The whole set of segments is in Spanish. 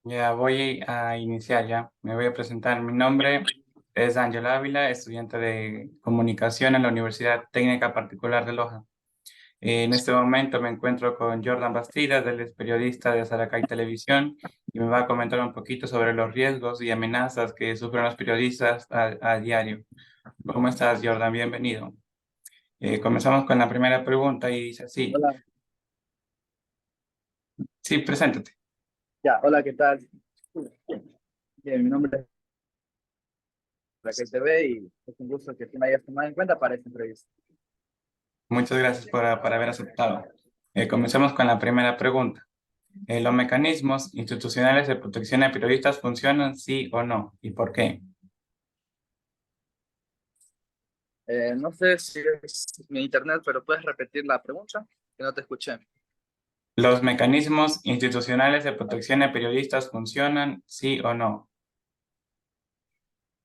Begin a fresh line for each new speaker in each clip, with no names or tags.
Ya voy a iniciar ya. Me voy a presentar. Mi nombre es Ángel Ávila, estudiante de comunicación en la Universidad Técnica Particular de Loja. En este momento me encuentro con Jordan Bastidas, él es periodista de Saracay Televisión y me va a comentar un poquito sobre los riesgos y amenazas que sufren los periodistas a diario. ¿Cómo estás, Jordan? Bienvenido. Comenzamos con la primera pregunta y dice así.
Hola,
Sí, preséntate.
ya, hola, ¿qué tal? Bien, mi nombre es Raquel TV y es un gusto que tú me hayas tomado en cuenta para esta entrevista.
Muchas gracias por haber aceptado. Comencemos con la primera pregunta. ¿Los mecanismos institucionales de protección de periodistas funcionan sí o no? ¿Y por qué?
No sé si es mi internet, pero puedes repetir la pregunta, que no te escuché.
¿Los mecanismos institucionales de protección de periodistas funcionan sí o no?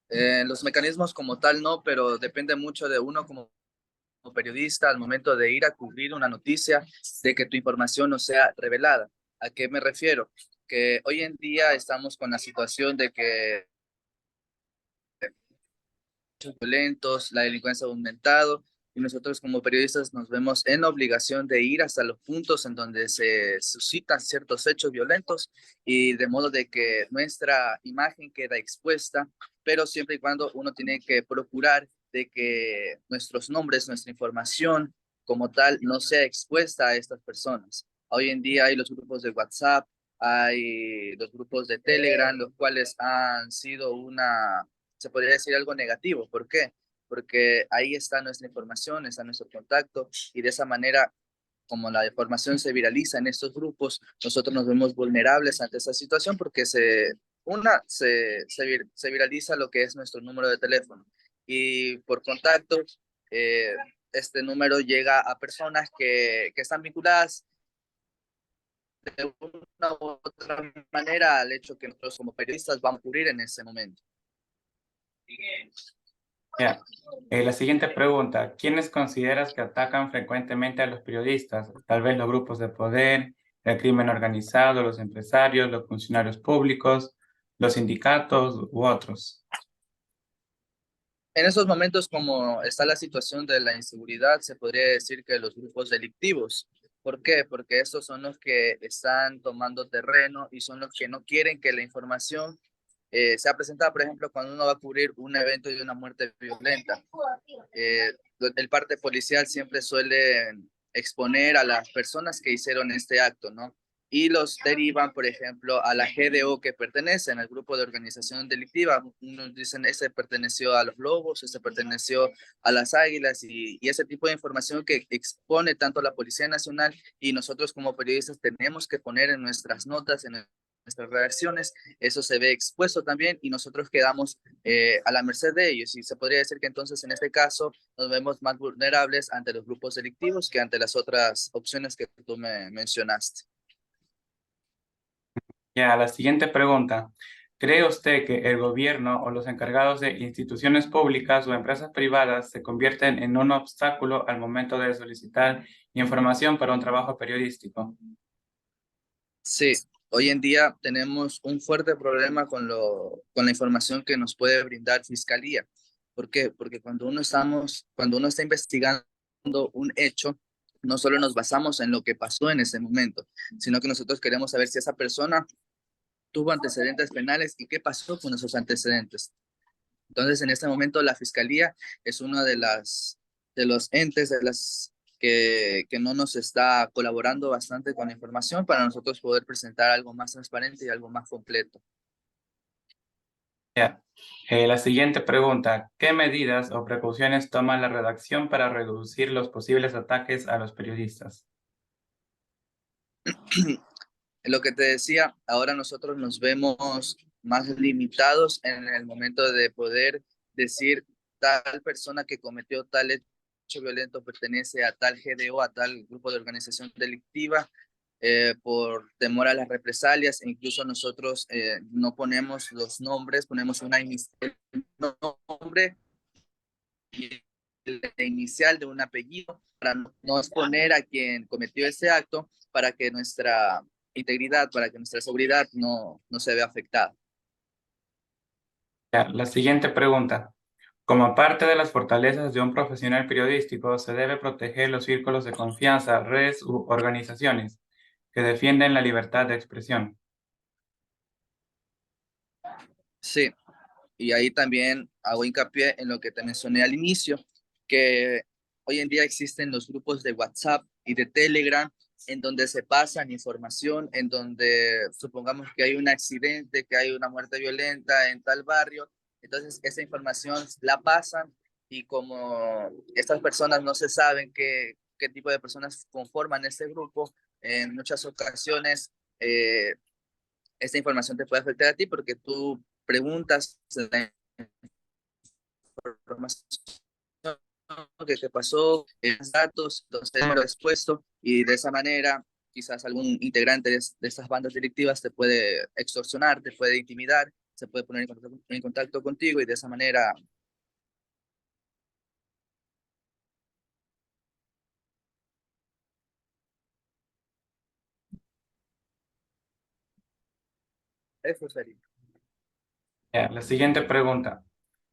Los mecanismos como tal no, pero depende mucho de uno como periodista al momento de ir a cubrir una noticia, de que tu información no sea revelada. ¿A qué me refiero? Que hoy en día estamos con la situación de que violentos, la delincuencia ha aumentado y nosotros como periodistas nos vemos en la obligación de ir hasta los puntos en donde se suscitan ciertos hechos violentos y de modo de que nuestra imagen queda expuesta, pero siempre y cuando uno tiene que procurar de que nuestros nombres, nuestra información como tal no sea expuesta a estas personas. Hoy en día hay los grupos de WhatsApp, hay los grupos de Telegram, los cuales han sido se podría decir algo negativo. ¿Por qué? Porque ahí está nuestra información, está nuestro contacto y de esa manera, como la información se viraliza en estos grupos, nosotros nos vemos vulnerables ante esa situación porque se viraliza lo que es nuestro número de teléfono y por contacto, eh, este número llega a personas que están vinculadas de una u otra manera al hecho que nosotros como periodistas vamos a ocurrir en ese momento.
Ya. La siguiente pregunta. ¿Quiénes consideras que atacan frecuentemente a los periodistas? Tal vez los grupos de poder, el crimen organizado, los empresarios, los funcionarios públicos, los sindicatos u otros.
En esos momentos, como está la situación de la inseguridad, se podría decir que los grupos delictivos. ¿Por qué? Porque estos son los que están tomando terreno y son los que no quieren que la información sea presentada. Por ejemplo, cuando uno va a cubrir un evento de una muerte violenta, el parte policial siempre suele exponer a las personas que hicieron este acto, ¿no? Y los derivan, por ejemplo, a la GDO que pertenecen al grupo de organización delictiva. Unos dicen, ese perteneció a los Lobos, ese perteneció a las Águilas y ese tipo de información que expone tanto la Policía Nacional y nosotros como periodistas tenemos que poner en nuestras notas, en nuestras redacciones, eso se ve expuesto también y nosotros quedamos a la merced de ellos. Y se podría decir que entonces en este caso nos vemos más vulnerables ante los grupos delictivos que ante las otras opciones que tú me mencionaste.
Ya, la siguiente pregunta. ¿Cree usted que el gobierno o los encargados de instituciones públicas o empresas privadas se convierten en un obstáculo al momento de solicitar información para un trabajo periodístico?
Sí, hoy en día tenemos un fuerte problema con la información que nos puede brindar Fiscalía. ¿Por qué? Porque cuando uno está investigando un hecho, no solo nos basamos en lo que pasó en ese momento, sino que nosotros queremos saber si esa persona tuvo antecedentes penales y qué pasó con esos antecedentes. Entonces, en este momento, la Fiscalía es uno de los entes que no nos está colaborando bastante con la información para nosotros poder presentar algo más transparente y algo más completo.
Ya. La siguiente pregunta. ¿Qué medidas o precauciones toma la redacción para reducir los posibles ataques a los periodistas?
Lo que te decía, ahora nosotros nos vemos más limitados en el momento de poder decir tal persona que cometió tal hecho violento pertenece a tal GDO, a tal grupo de organización delictiva, por temor a las represalias, e incluso nosotros no ponemos los nombres, ponemos el nombre y la inicial de un apellido para no exponer a quien cometió ese acto para que nuestra integridad, para que nuestra seguridad no se vea afectada.
Ya, la siguiente pregunta. Como parte de las fortalezas de un profesional periodístico, se debe proteger los círculos de confianza, redes u organizaciones que defienden la libertad de expresión.
Sí, y ahí también hago hincapié en lo que te mencioné al inicio, que hoy en día existen los grupos de WhatsApp y de Telegram en donde se pasan información, en donde supongamos que hay un accidente, que hay una muerte violenta en tal barrio, entonces esa información la pasan y como estas personas no se saben qué tipo de personas conforman este grupo, en muchas ocasiones esta información te puede afectar a ti porque tú preguntas la información que te pasó, los datos, entonces lo expuesto y de esa manera quizás algún integrante de estas bandas delictivas te puede extorsionar, te puede intimidar, se puede poner en contacto contigo y de esa manera eso sería.
Ya, la siguiente pregunta.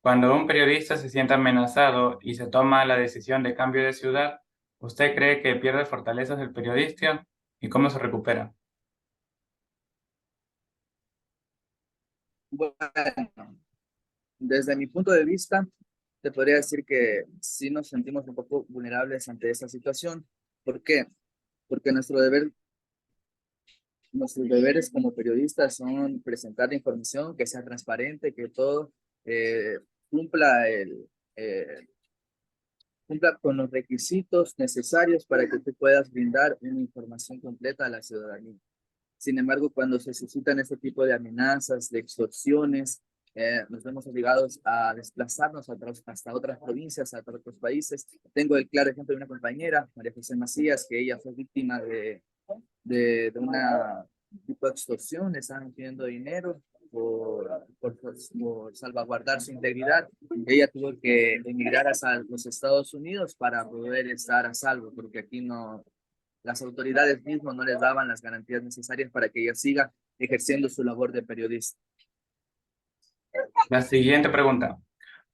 Cuando un periodista se siente amenazado y se toma la decisión de cambio de ciudad, ¿usted cree que pierde fortalezas el periodista y cómo se recupera?
Bueno, desde mi punto de vista, te podría decir que sí nos sentimos un poco vulnerables ante esta situación. ¿Por qué? Porque nuestros deberes como periodistas son presentar información que sea transparente, que todo eh, cumpla, eh, cumpla con los requisitos necesarios para que tú puedas brindar una información completa a la ciudadanía. Sin embargo, cuando se suscitan este tipo de amenazas, de extorsiones, nos vemos obligados a desplazarnos hasta otras provincias, hasta otros países. Tengo el claro ejemplo de una compañera, María José Macías, que ella fue víctima de una tipo de extorsión, le estaban pidiendo dinero por salvaguardar su integridad. Ella tuvo que emigrar a los Estados Unidos para poder estar a salvo, porque aquí no, las autoridades mismas no les daban las garantías necesarias para que ella siga ejerciendo su labor de periodista.
La siguiente pregunta.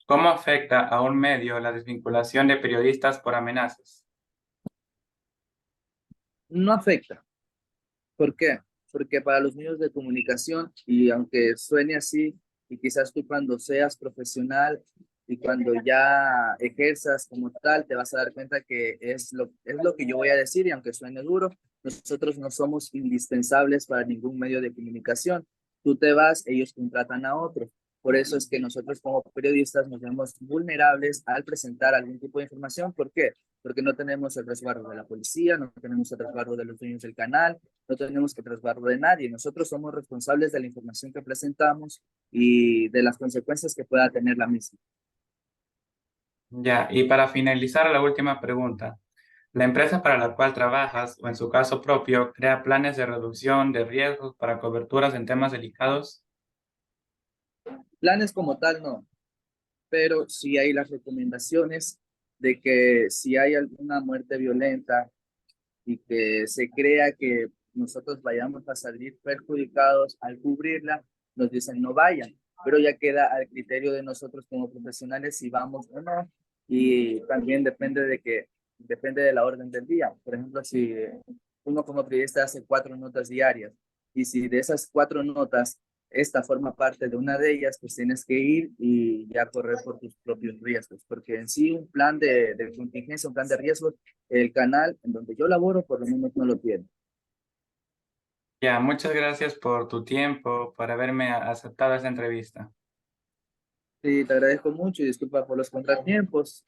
¿Cómo afecta a un medio la desvinculación de periodistas por amenazas?
No afecta. ¿Por qué? Porque para los medios de comunicación, y aunque suene así, y quizás tú cuando seas profesional y cuando ya ejerzas como tal, te vas a dar cuenta que es lo que yo voy a decir, y aunque suene duro, nosotros no somos indispensables para ningún medio de comunicación. Tú te vas, ellos contratan a otro. Por eso es que nosotros como periodistas nos vemos vulnerables al presentar algún tipo de información. ¿Por qué? Porque no tenemos el resguardo de la policía, no tenemos el resguardo de los dueños del canal, no tenemos que resguardo de nadie. Nosotros somos responsables de la información que presentamos y de las consecuencias que pueda tener la misma.
Ya, y para finalizar, la última pregunta. ¿La empresa para la cual trabajas, o en su caso propio, crea planes de reducción de riesgos para coberturas en temas delicados?
Planes como tal, no, pero sí hay las recomendaciones de que si hay alguna muerte violenta y que se crea que nosotros vayamos a salir perjudicados al cubrirla, nos dicen no vayan, pero ya queda al criterio de nosotros como profesionales si vamos o no, y también depende de la orden del día. Por ejemplo, si uno como periodista hace 4 notas diarias y si de esas 4 notas esta forma parte de una de ellas, pues tienes que ir y ya correr por tus propios riesgos, porque en sí un plan de contingencia, un plan de riesgos, el canal en donde yo laboro por lo menos no lo tiene.
Ya, muchas gracias por tu tiempo, por haberme aceptado esta entrevista.
Sí, te agradezco mucho y disculpa por los contratiempos.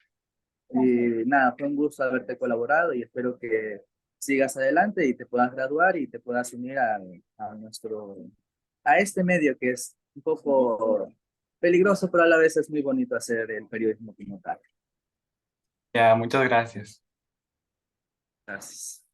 Y nada, fue un gusto haberte colaborado y espero que sigas adelante y te puedas graduar y te puedas unir a este medio que es un poco peligroso, pero a la vez es muy bonito hacer el periodismo como tal.
Ya, muchas gracias.
Gracias.